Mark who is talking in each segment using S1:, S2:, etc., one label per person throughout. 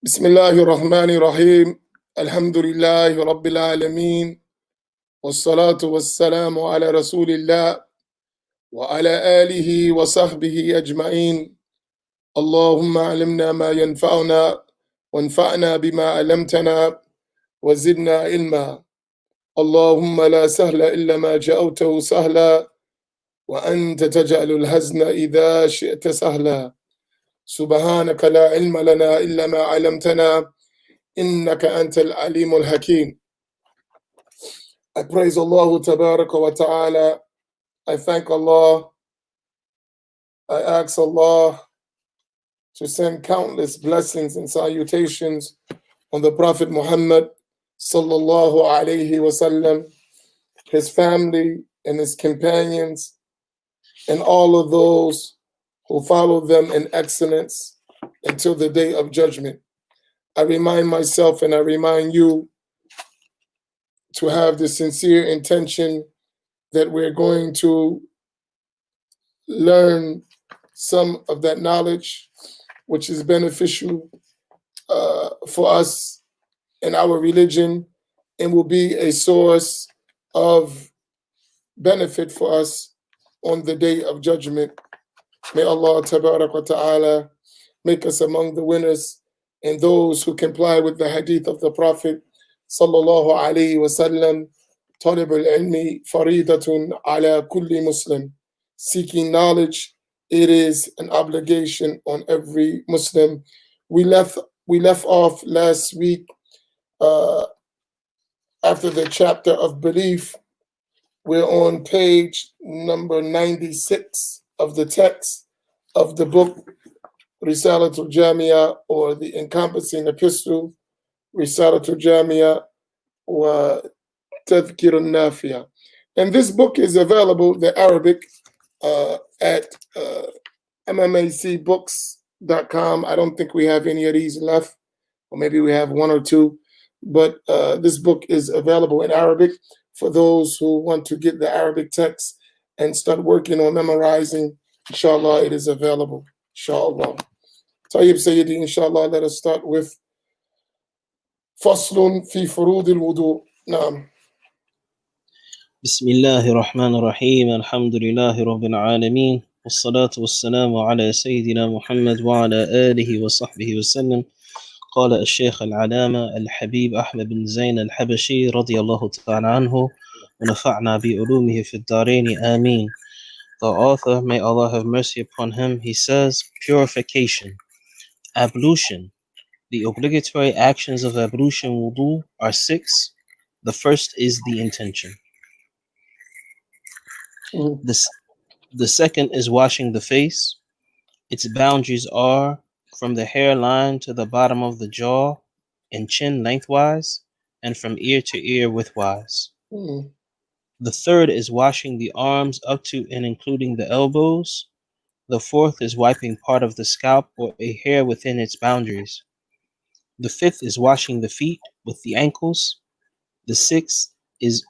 S1: بسم الله الرحمن الرحيم الحمد لله رب العالمين والصلاة والسلام على رسول الله وعلى آله وصحبه أجمعين اللهم علمنا ما ينفعنا وانفعنا بما علمتنا وزدنا علما اللهم لا سهل إلا ما جعلته سهلا وأنت تجعل الحزن إذا شئت سهلا سبحانك لا علم لنا إلا ما علمتنا إنك أنت العليم الحكيم. I praise Allah Tabaraka wa Ta'ala. I thank Allah. I ask Allah to send countless blessings and salutations on the Prophet Muhammad Sallallahu Alaihi Wasallam, his family and his companions, and all of those who follow them in excellence until the day of judgment. I remind myself and I remind you to have the sincere intention that we're going to learn some of that knowledge which is beneficial for us in our religion and will be a source of benefit for us on the day of judgment. May Allah Tabarak wa Ta'ala make us among the winners and those who comply with the hadith of the Prophet Sallallahu Alaihi Wasallam. طلب العلم فريضة على كل Muslim. Seeking knowledge, it is an obligation on every Muslim. We left off last week after the chapter of belief. We're on page number 96 of the text of the book Risalatul Jamia, or the encompassing epistle, Risalatul Jamia wa Tadhkir al-Nafiya. And this book is available, the Arabic, at mmacbooks.com. I don't think we have any of these left, or maybe we have one or two, but this book is available in Arabic for those who want to get the Arabic text and start working on memorizing. Inshallah, it is available. Inshallah. Tayyib Sayyidi, inshallah, let us start with Faslun fi Furud al-Wudu. Naam.
S2: بسم الله الرحمن الرحيم الحمد لله رب العالمين والصلاة والسلام على سيدنا محمد وعلى آله وصحبه وسلم. قال الشيخ العلامة الحبيب أحمد بن زين الحبشي رضي الله تعالى عنه ونفعنا بعلومه في الدارين آمين. The author, may Allah have mercy upon him, he says, purification, ablution. The obligatory actions of ablution wudu are 6. The first is the intention. The second is washing the face. Its boundaries are from the hairline to the bottom of the jaw and chin lengthwise, and from ear to ear widthwise. The third is washing the arms up to and including the elbows. The fourth is wiping part of the scalp or a hair within its boundaries. The fifth is washing the feet with the ankles. The sixth is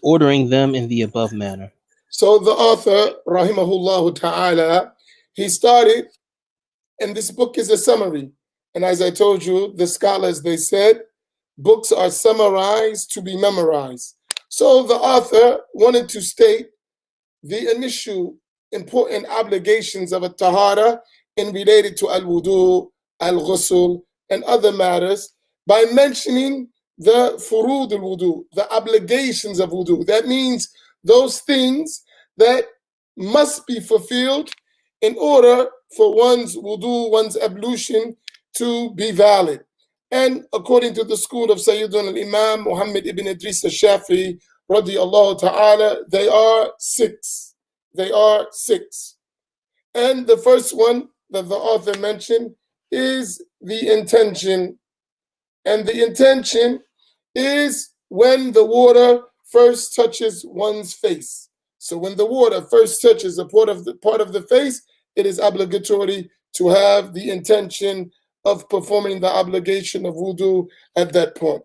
S2: ordering them in the above manner.
S1: So the author, rahimahullah ta'ala, he started, and this book is a summary. And as I told you, the scholars, they said, books are summarized to be memorized. So the author wanted to state the initial important obligations of a tahara in related to al-wudu, al-ghusl, and other matters by mentioning the furud al-wudu, the obligations of wudu. That means those things that must be fulfilled in order for one's wudu, one's ablution to be valid. And according to the school of Sayyidun al-Imam Muhammad ibn Idris al-Shafi'i, radiyallahu ta'ala, they are 6. They are 6. And the first one that the author mentioned is the intention. And the intention is when the water first touches one's face. So when the water first touches a part of the face, it is obligatory to have the intention of performing the obligation of wudu at that point.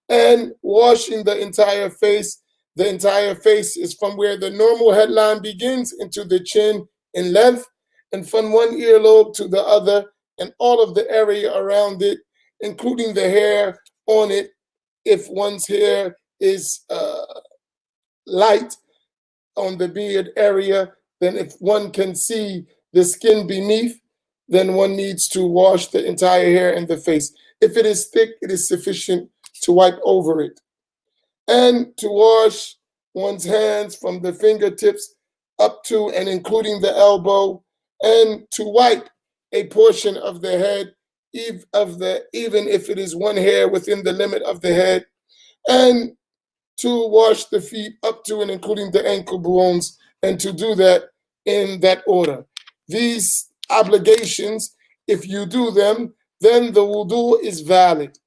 S1: And washing the entire face is from where the normal headline begins into the chin in length, and from one earlobe to the other, and all of the area around it including the hair on it. If one's hair is light on the beard area, then if one can see the skin beneath, then one needs to wash the entire hair and the face. If it is thick, it is sufficient to wipe over it. And to wash one's hands from the fingertips up to and including the elbow, and to wipe a portion of the head, even if it is one hair within the limit of the head, and to wash the feet up to and including the ankle bones, and to do that in that order. These obligations, if you do them, then the wudu is valid.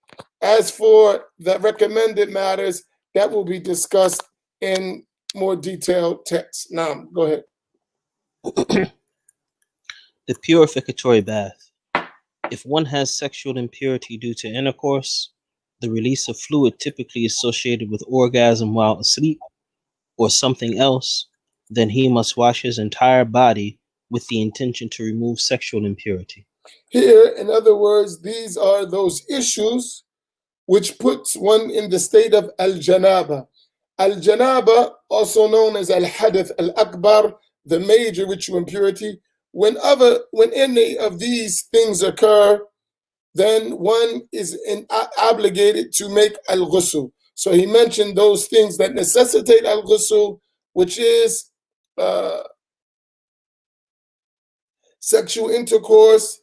S1: As for the recommended matters, that will be discussed in more detailed text. Now, go ahead.
S2: The purificatory bath. If one has sexual impurity due to intercourse, the release of fluid typically associated with orgasm while asleep, or something else, then he must wash his entire body with the intention to remove sexual impurity.
S1: Here, in other words, these are those issues which puts one in the state of al-janaba. Al-janaba, also known as al-hadath al-akbar, the major ritual impurity. When any of these things occur, then one is obligated to make al-ghusl. So he mentioned those things that necessitate al-ghusl, which is sexual intercourse,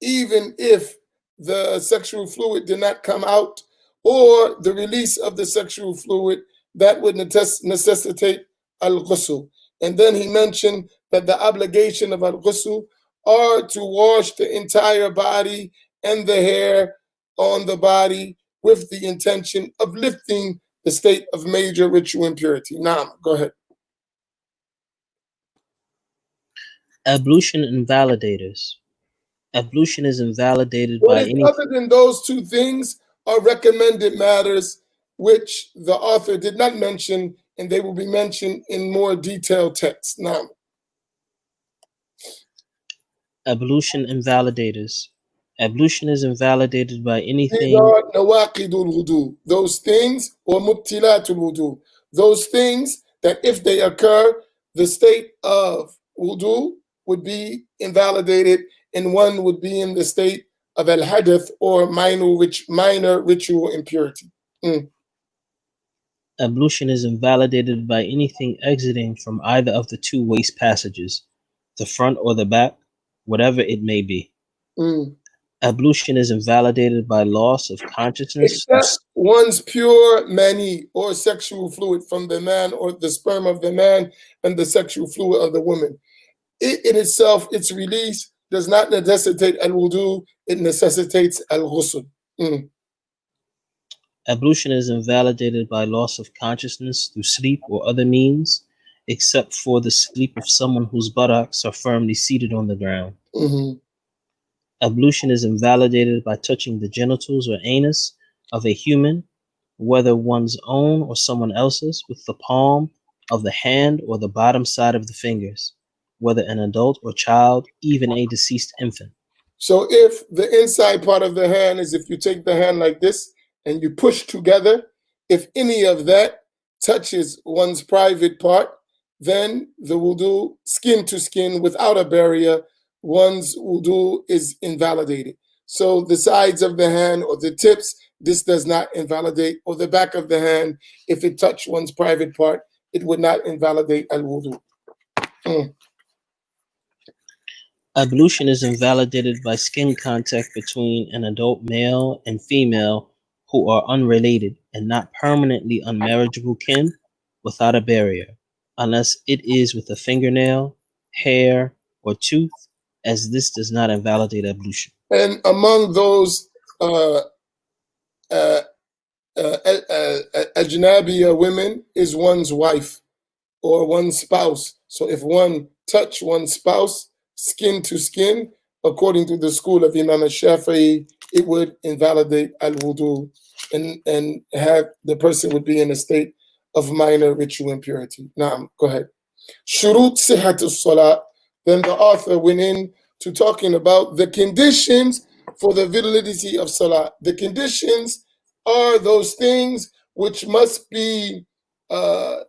S1: even if the sexual fluid did not come out, or the release of the sexual fluid, that would necessitate al-ghusl. And then he mentioned that the obligation of al-ghusl are to wash the entire body and the hair on the body with the intention of lifting the state of major ritual impurity. Now, go ahead.
S2: Ablution invalidators. Ablution is invalidated by any...
S1: Other than those two things are recommended matters which the author did not mention, and they will be mentioned in more detailed text. Now,
S2: ablution invalidators. Ablution is invalidated by anything...
S1: These are nawaqidul wudu, those things, or mubtilatul wudu, those things that if they occur, the state of wudu would be invalidated, and one would be in the state of al-hadath, or minor ritual impurity.
S2: Ablution is invalidated by anything exiting from either of the two waste passages, the front or the back, whatever it may be. Ablution is invalidated by loss of consciousness.
S1: Except one's pure mani, or sexual fluid from the man, or the sperm of the man and the sexual fluid of the woman. It in itself, its release does not necessitate al-wudu, it necessitates al-ghusl.
S2: Ablution is invalidated by loss of consciousness through sleep or other means, except for the sleep of someone whose buttocks are firmly seated on the ground. Ablution is invalidated by touching the genitals or anus of a human, whether one's own or someone else's, with the palm of the hand or the bottom side of the fingers, whether an adult or child, even a deceased infant.
S1: So if the inside part of the hand is, if you take the hand like this and you push together, if any of that touches one's private part, then the wudu, skin to skin, without a barrier, one's wudu is invalidated. So the sides of the hand or the tips, this does not invalidate, or the back of the hand, if it touched one's private part, it would not invalidate al-wudu.
S2: Ablution is invalidated by skin contact between an adult male and female who are unrelated and not permanently unmarriageable kin without a barrier, unless it is with a fingernail, hair, or tooth, as this does not invalidate ablution.
S1: And among those ajnabiya women is one's wife or one's spouse. So if one touch one's spouse skin to skin, according to the school of Imam al-Shafi'i, it would invalidate al-wudu, and have the person would be in a state of minor ritual impurity. Now, go ahead. Shurut sihat as-salat. Then the author went in to talking about the conditions for the validity of salah. The conditions are those things which must be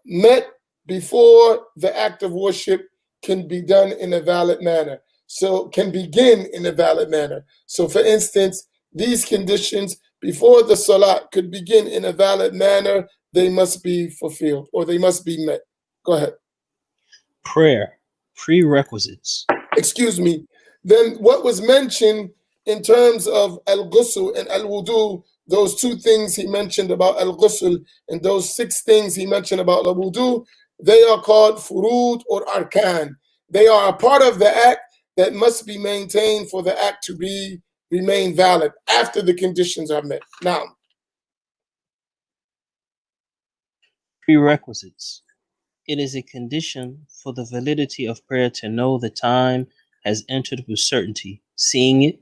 S1: met before the act of worship can be done in a valid manner. So can begin in a valid manner. So for instance, these conditions before the salah could begin in a valid manner, they must be fulfilled or they must be met. Go ahead.
S2: Prayer, prerequisites.
S1: Excuse me. Then what was mentioned in terms of al-ghusl and al-wudu, those two things he mentioned about al-ghusl and those 6 things he mentioned about al-wudu, they are called furud or arkan. They are a part of the act that must be maintained for the act to remain valid after the conditions are met. Now,
S2: Prerequisites. It is a condition for the validity of prayer to know the time has entered with certainty, seeing it,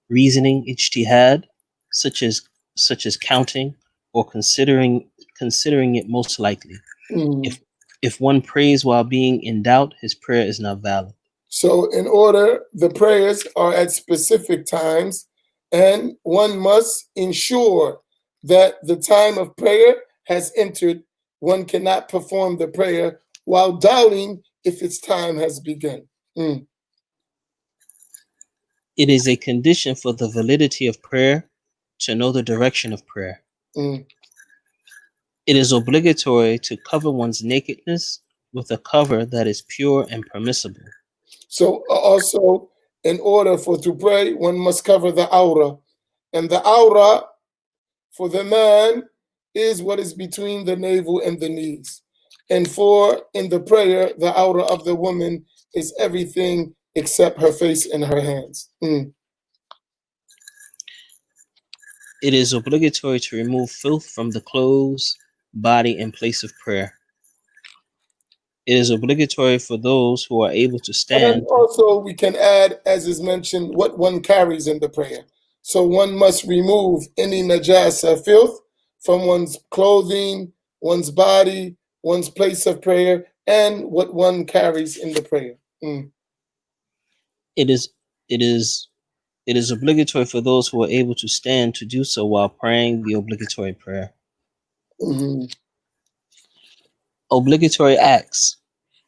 S2: reasoning ijtihad, such as counting or considering it most likely. If one prays while being in doubt, his prayer is not valid.
S1: So in order, the prayers are at specific times, and one must ensure that the time of prayer has entered. One cannot perform the prayer while doubting if its time has begun.
S2: It is a condition for the validity of prayer to know the direction of prayer. It is obligatory to cover one's nakedness with a cover that is pure and permissible.
S1: So also, in order to pray, one must cover the aura. And the aura for the man is what is between the navel and the knees. And in the prayer, the aura of the woman is everything except her face and her hands.
S2: It is obligatory to remove filth from the clothes, body, and place of prayer. It is obligatory for those who are able to stand.
S1: And also we can add, as is mentioned, what one carries in the prayer. So one must remove any najasa, filth, from one's clothing, one's body, one's place of prayer, and what one carries in the prayer.
S2: It is obligatory for those who are able to stand to do so while praying the obligatory prayer. Obligatory acts.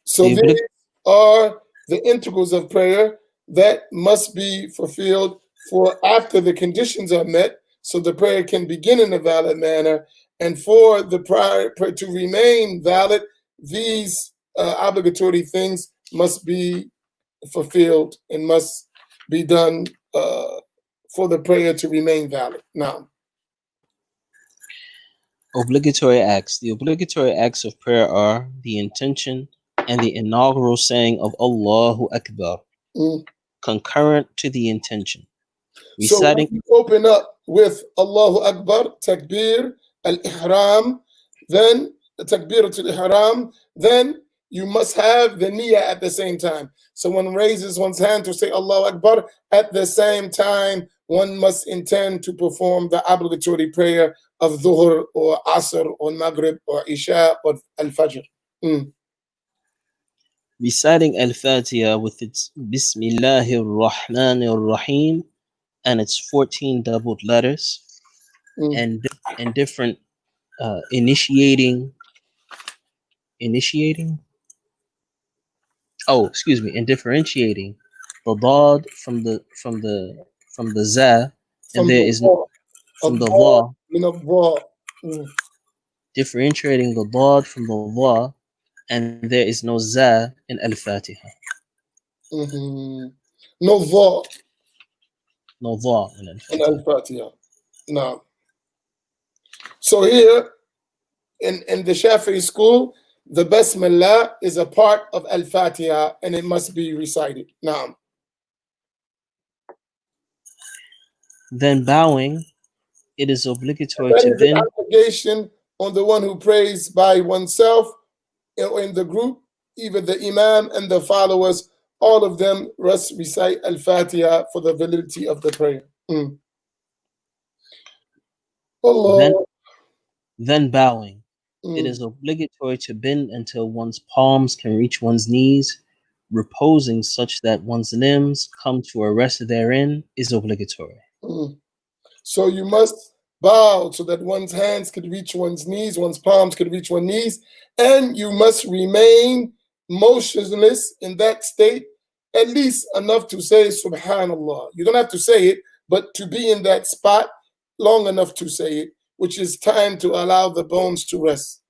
S1: So these are the integrals of prayer that must be fulfilled for after the conditions are met, so the prayer can begin in a valid manner. And for the prayer to remain valid, these obligatory things must be fulfilled and must be done for the prayer to remain valid. Now,
S2: obligatory acts. The obligatory acts of prayer are the intention and the inaugural saying of Allahu Akbar, concurrent to the intention.
S1: Reciting. So when you open up with Allahu Akbar, Takbir, Al-Ihram, then the Takbir al-Ihram, then you must have the niyyah at the same time. So one raises one's hand to say Allahu Akbar, at the same time, one must intend to perform the obligatory prayer of Dhuhr or Asr or Maghrib or Isha or Al-Fajr.
S2: Reciting Al-Fatiha with its Bismillahir Rahmanir Rahim and its 14 doubled letters and different initiating and differentiating the dad from the za, and there is from the va, differentiating the dad from the va, and there is no za in Al-Fatiha.
S1: No va.
S2: No va in
S1: Al-Fatiha. No. So here in the Shafi'i school, the Basmala is a part of Al-Fatiha and it must be recited. Now.
S2: Then bowing, it is obligatory
S1: that
S2: to
S1: is an obligation on the one who prays by oneself or in the group, either the Imam and the followers, all of them must recite Al-Fatiha for the validity of the prayer. Allah.
S2: Then bowing. It is obligatory to bend until one's palms can reach one's knees. Reposing such that one's limbs come to a rest therein is obligatory.
S1: Mm. So you must bow so that one's hands could reach one's knees, one's palms could reach one's knees, and you must remain motionless in that state, at least enough to say Subhanallah. You don't have to say it, but to be in that spot long enough to say it, which is time to allow the bones to rest.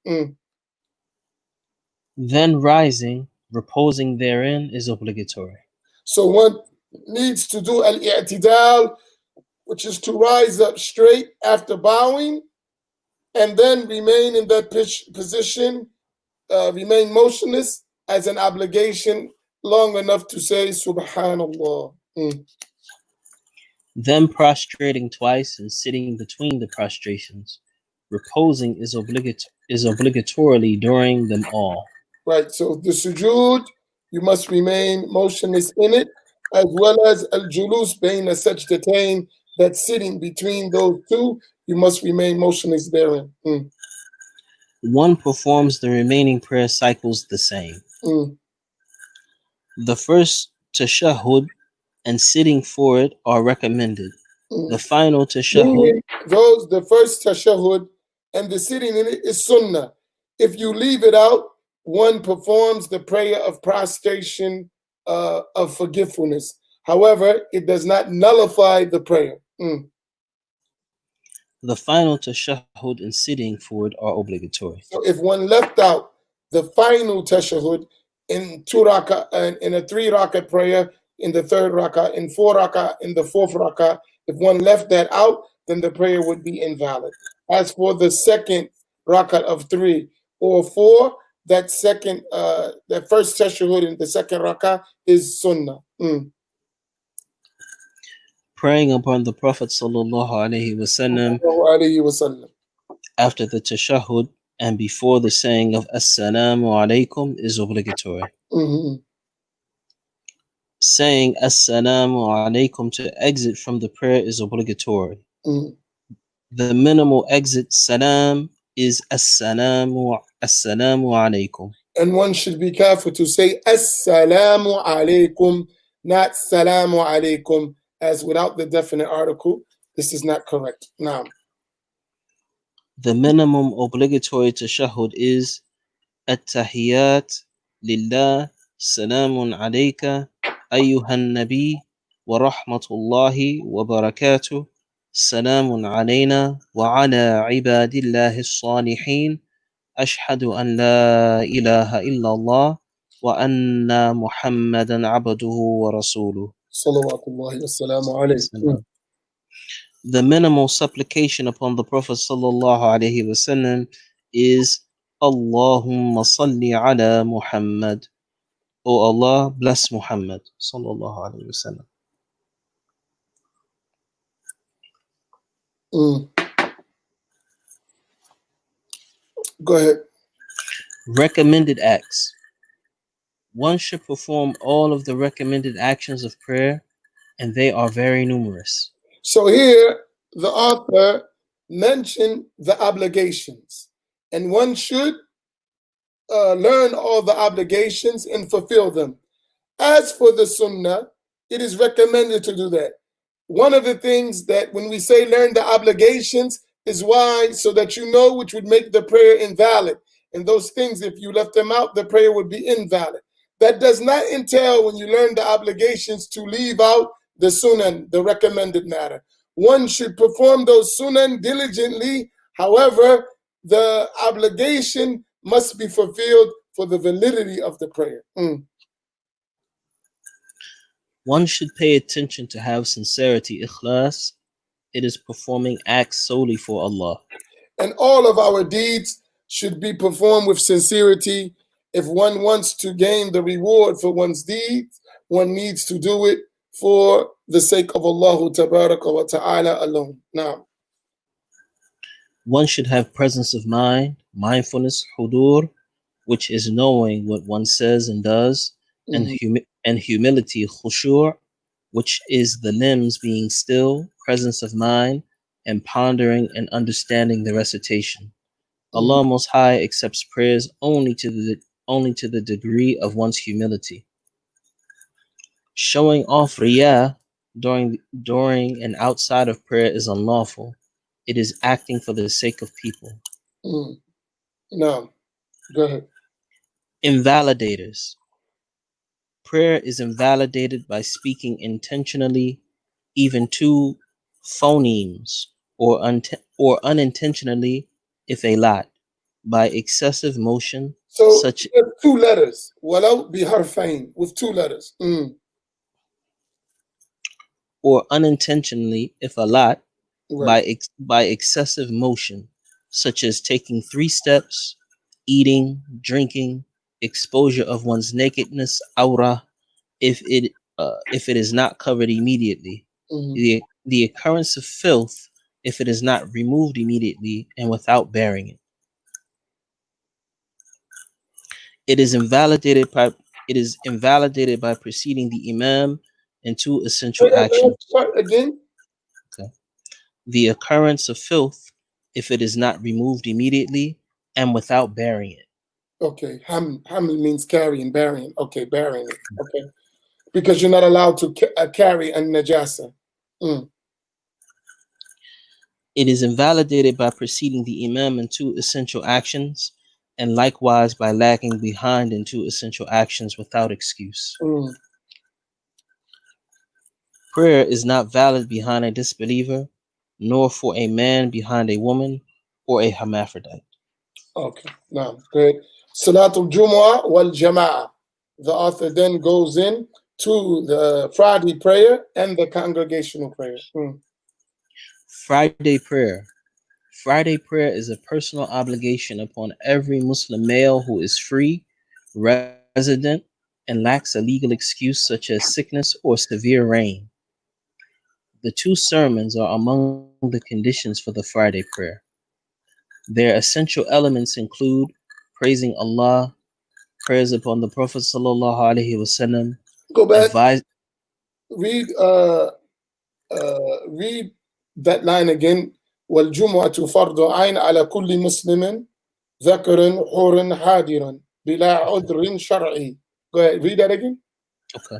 S2: Then rising, reposing therein is obligatory.
S1: So one needs to do al-i'tidal, which is to rise up straight after bowing and then remain in that position, remain motionless as an obligation long enough to say Subhanallah.
S2: Then prostrating twice and sitting between the prostrations. Reposing is obligatorily during them all.
S1: Right, so the sujood, you must remain motionless in it, as well as al-julus bayna sajdatain, that sitting between those two, you must remain motionless therein.
S2: One performs the remaining prayer cycles the same. The first tashahhud and sitting for it are recommended. The final tashahhud,
S1: the first tashahhud and the sitting in it is sunnah. If you leave it out, one performs the prayer of prostration of forgetfulness. However, it does not nullify the prayer.
S2: The final tashahhud and sitting for it are obligatory.
S1: So if one left out the final tashahhud in 2 rakah and in a 3 rakah prayer, in the 3rd rakah, in 4 rakah, in the 4th rakah, if one left that out, then the prayer would be invalid. As for the 2nd rakah of 3 or 4, that first tashahhud in the 2nd rakah is sunnah.
S2: Praying upon the Prophet sallallahu alaihi wasallam after the tashahhud and before the saying of Assalamu alaikum is obligatory. Saying Assalamu alaikum to exit from the prayer is obligatory. The minimal exit salam is Assalamu alaikum.
S1: And one should be careful to say Assalamu alaikum, not Salamu alaikum, as without the definite article. This is not correct. Now,
S2: the minimum obligatory tashahhud is At-Tahiyyat Lillah, Salamun alayka, Ayyuhan Nabi, wa rahmatullahi wa barakatuh, Salamun alayna wa ala ibadillahi as-salihin, Ashhadu an la ilaha illallah, wa anna Muhammadan abduhu wa rasuluh.
S1: Salawatullahi wassalamu alayhi.
S2: The minimal supplication upon the Prophet sallallahu alaihi wasallam is Allahumma salli ala Muhammad. O Allah, bless Muhammad sallallahu alaihi wasallam.
S1: Go ahead.
S2: Recommended acts. One should perform all of the recommended actions of prayer, and they are very numerous.
S1: So here, the author mentioned the obligations, and one should learn all the obligations and fulfill them. As for the sunnah, it is recommended to do that. One of the things that when we say learn the obligations is why, so that you know which would make the prayer invalid. And those things, if you left them out, the prayer would be invalid. That does not entail when you learn the obligations to leave out the sunan, the recommended matter. One should perform those sunan diligently. However, the obligation must be fulfilled for the validity of the prayer.
S2: One should pay attention to have sincerity, ikhlas. It is performing acts solely for Allah.
S1: And all of our deeds should be performed with sincerity. If one wants to gain the reward for one's deeds, one needs to do it for the sake of Allah Tabaraka wa Ta'ala alone. Now,
S2: one should have presence of mind, mindfulness, hudur, which is knowing what one says and does, and humility, khushu', which is the limbs being still, presence of mind, and pondering and understanding the recitation. Allah Most High accepts prayers only to the degree of one's humility. Showing off riyah during and outside of prayer is unlawful. It is acting for the sake of people.
S1: No, go ahead.
S2: Invalidators. Prayer is invalidated by speaking intentionally, even two phonemes, or unintentionally, if a lot, by excessive motion,
S1: So
S2: such
S1: you have 2 letters. ولو بحرفين with 2 letters.
S2: or unintentionally, if a lot,
S1: Right.
S2: by excessive motion, such as taking 3 steps, eating, drinking, exposure of one's nakedness, aura, if it is not covered immediately, the occurrence of filth if it is not removed immediately and without bearing it. It is invalidated by preceding the imam in 2 essential actions.
S1: Start again.
S2: Okay. The occurrence of filth if it is not removed immediately and without bearing it.
S1: Okay. Haml means carrying, bearing. Okay, bearing it. Okay. Because you're not allowed to carry a najasa.
S2: It is invalidated by preceding the imam in 2 essential actions, and likewise by lagging behind in 2 essential actions without excuse. Prayer is not valid behind a disbeliever, nor for a man behind a woman or a hermaphrodite.
S1: Okay, now great. Salatul Jumu'ah wal Jama'ah. The author then goes in to the Friday prayer and the congregational prayer.
S2: Friday prayer. Friday prayer is a personal obligation upon every Muslim male who is free, resident, and lacks a legal excuse such as sickness or severe rain. The 2 sermons are among the conditions for the Friday prayer. Their essential elements include praising Allah, prayers upon the Prophet sallallahu alaihi wasallam,
S1: Go back.
S2: advise.
S1: Read read that line again. والجمعة فرض عين على كل مسلم ذكر حر حاضر بلا عذر شرعي. Go ahead, read that again.
S2: Okay.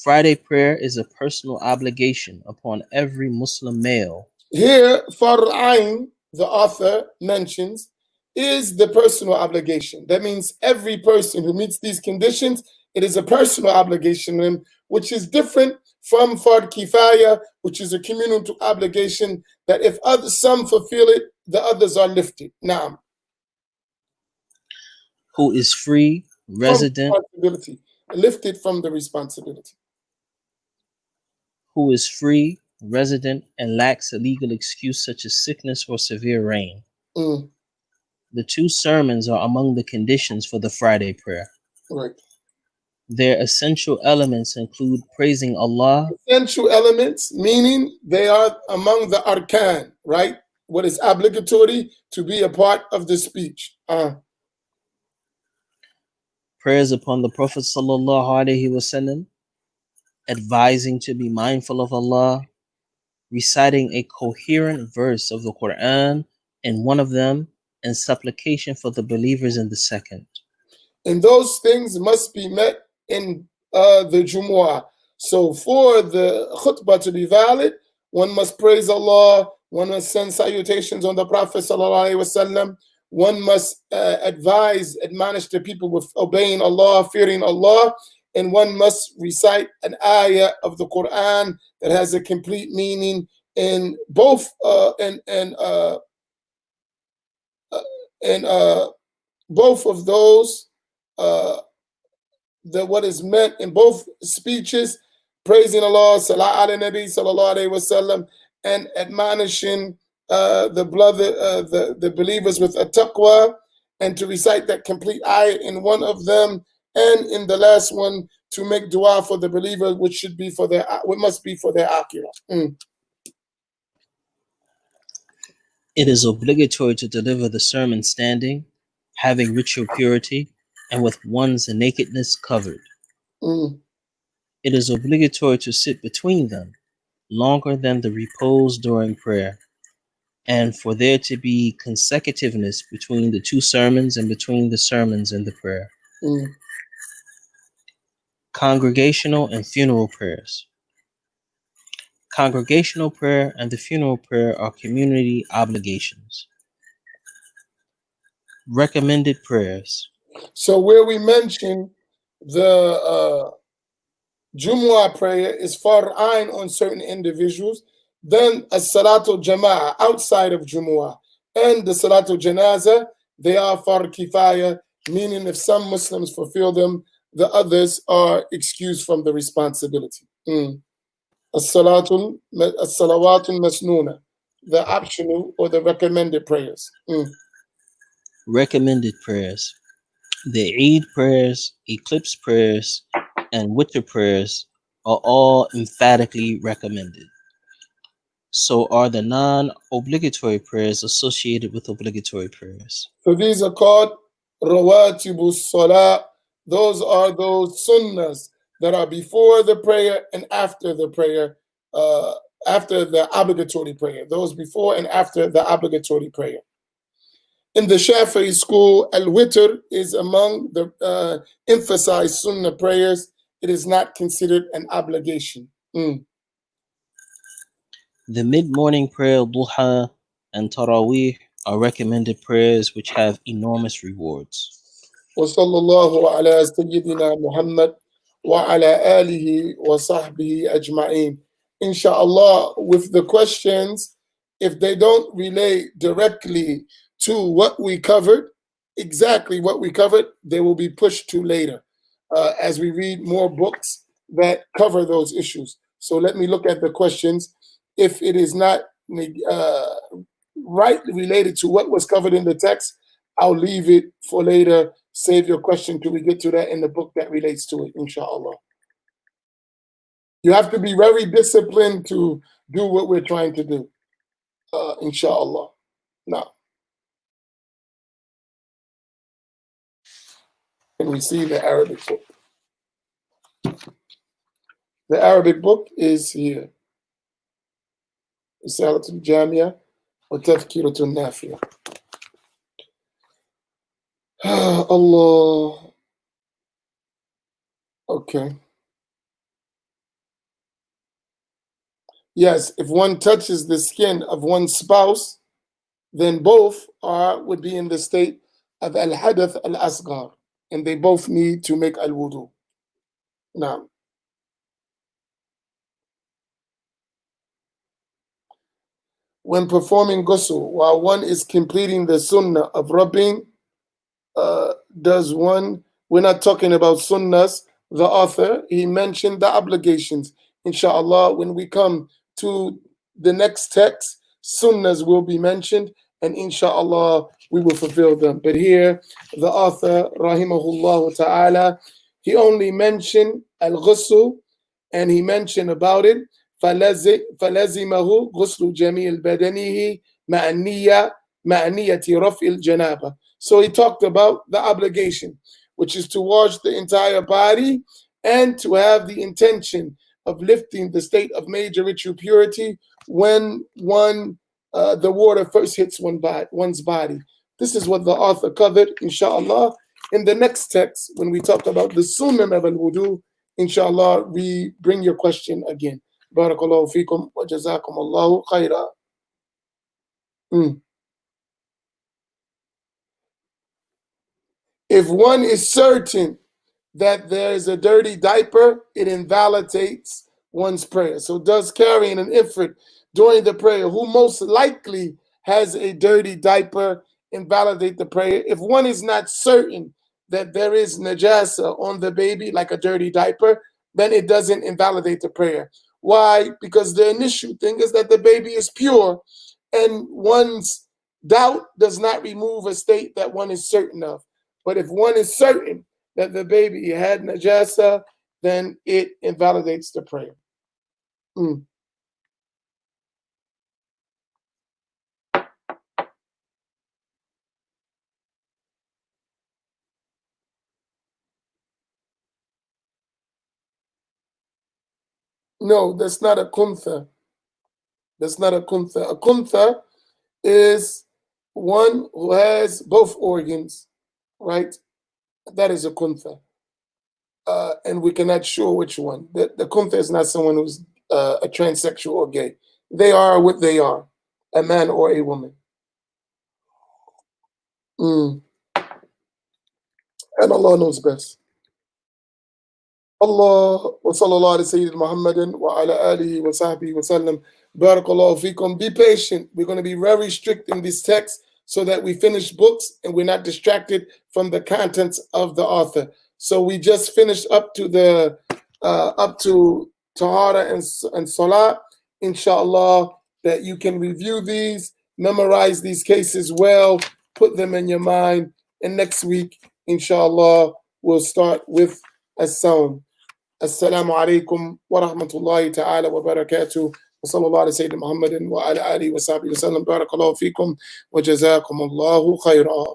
S2: Friday prayer is a personal obligation upon every Muslim male.
S1: Here, فرض عين, the author mentions, is the personal obligation. That means every person who meets these conditions, it is a personal obligation, which is different from fard kifaya, which is a communal obligation that if some fulfill it, the others are lifted. Now,
S2: who is free, resident,
S1: responsibility, lifted from the responsibility.
S2: Who is free, resident, and lacks a legal excuse such as sickness or severe rain. The 2 sermons are among the conditions for the Friday prayer.
S1: Right.
S2: Their essential elements include praising Allah.
S1: Essential elements, meaning they are among the arkan, right? What is obligatory to be a part of the speech.
S2: Prayers upon the Prophet sallallahu alaihi wasallam, advising to be mindful of Allah, reciting a coherent verse of the Quran in one of them, and supplication for the believers in the second.
S1: And those things must be met in the Jumu'ah. So for the khutbah to be valid, one must praise Allah, one must send salutations on the Prophet sallallahu alaihi wasallam, one must admonish the people with obeying Allah, fearing Allah, and one must recite an ayah of the Quran that has a complete meaning in both both of those. What is meant in both speeches, praising Allah, salah ala nabi sallallahu alaihi wasallam, and admonishing the believers with a taqwa, and to recite that complete ayat in one of them, and in the last one to make dua for the believer, which must be for their akhirah.
S2: It is obligatory to deliver the sermon standing, having ritual purity, and with one's nakedness covered. It is obligatory to sit between them, longer than the repose during prayer, and for there to be consecutiveness between the 2 sermons and between the sermons and the prayer. Congregational and funeral prayers. Congregational prayer and the funeral prayer are community obligations. Recommended prayers.
S1: So where we mention the Jumu'ah prayer is far'ain on certain individuals, then a Salatul Jama'ah outside of Jumu'ah and the Salatul Janaza, they are far kifaya, meaning if some Muslims fulfill them, the others are excused from the responsibility. As-salawatul masnuna, the optional or the recommended prayers.
S2: Recommended prayers. The Eid prayers, eclipse prayers, and witr prayers are all emphatically recommended. So are the non-obligatory prayers associated with obligatory prayers.
S1: So these are called rawatibus salah. Those are those sunnahs that are before the prayer and after the prayer, after the obligatory prayer. Those before and after the obligatory prayer. In the Shafi'i school, al-witr is among the emphasized sunnah prayers. It is not considered an obligation.
S2: The mid-morning prayer, duha, and tarawih are recommended prayers which have enormous rewards.
S1: وصلى الله على سيدنا محمد وعلى آله وصحبه أجمعين. Inshallah, with the questions, if they don't relate directly to what we covered, exactly what we covered, they will be pushed to later as we read more books that cover those issues. So let me look at the questions. If it is not right related to what was covered in the text, I'll leave it for later. Save your question till we get to that in the book that relates to it, inshallah. You have to be very disciplined to do what we're trying to do, inshallah. Now, can we see the Arabic book? The Arabic book is here. Risalatul Jamia wa Tafkiratul Nafiya. Allah. Okay. Yes, if one touches the skin of one's spouse, then both would be in the state of al-hadath al-asghar, and they both need to make al-wudu. Now, when performing ghusl, while one is completing the sunnah of rubbing, we're not talking about sunnahs, the author, he mentioned the obligations. Inshallah, when we come to the next text, sunnahs will be mentioned, and inshallah, we will fulfill them. But here, the author, rahimahullah ta'ala, he only mentioned al-ghusl, and he mentioned about it, فَلَزِمَهُ غُسْلُ جَمِيعِ بَدَنِهِ مَعَ نِيَّةِ رَفْعِ الْجَنَابَةِ. So he talked about the obligation, which is to wash the entire body and to have the intention of lifting the state of major ritual purity when the water first hits one's body. This is what the author covered, inshallah. In the next text, when we talk about the sunnah of al-wudu, inshallah, we bring your question again. Barakallahu feekum wa jazakum Allahu khaira. If one is certain that there is a dirty diaper, it invalidates one's prayer. So does carrying an infant during the prayer, who most likely has a dirty diaper, invalidate the prayer? If one is not certain that there is najasa on the baby, like a dirty diaper, then it doesn't invalidate the prayer. Why? Because the initial thing is that the baby is pure, and one's doubt does not remove a state that one is certain of. But if one is certain that the baby had najasa, then it invalidates the prayer. No, that's not a kuntha. That's not a kuntha. A kuntha is one who has both organs, right? That is a kuntha. And we cannot sure which one. The kuntha is not someone who's a transsexual or gay. They are what they are, a man or a woman. And Allah knows best. Allah wa sallallahu ala Sayyidina Muhammadin wa ala alihi wa sahbihi wa sallam. Barakallahu fikum. Be patient. We're going to be very strict in this text so that we finish books and we're not distracted from the contents of the author. So we just finished up to the up to Tahara and Salah. Inshallah, that you can review these, memorize these cases well, put them in your mind, and next week, inshallah, we'll start with as-sawm. Assalamu alaikum wa rahmatullahi ta'ala wa barakatuh. وصلى الله على سيدنا محمد وعلى آله وصحبه وسلم. بارك الله فيكم وجزاكم الله خيرا.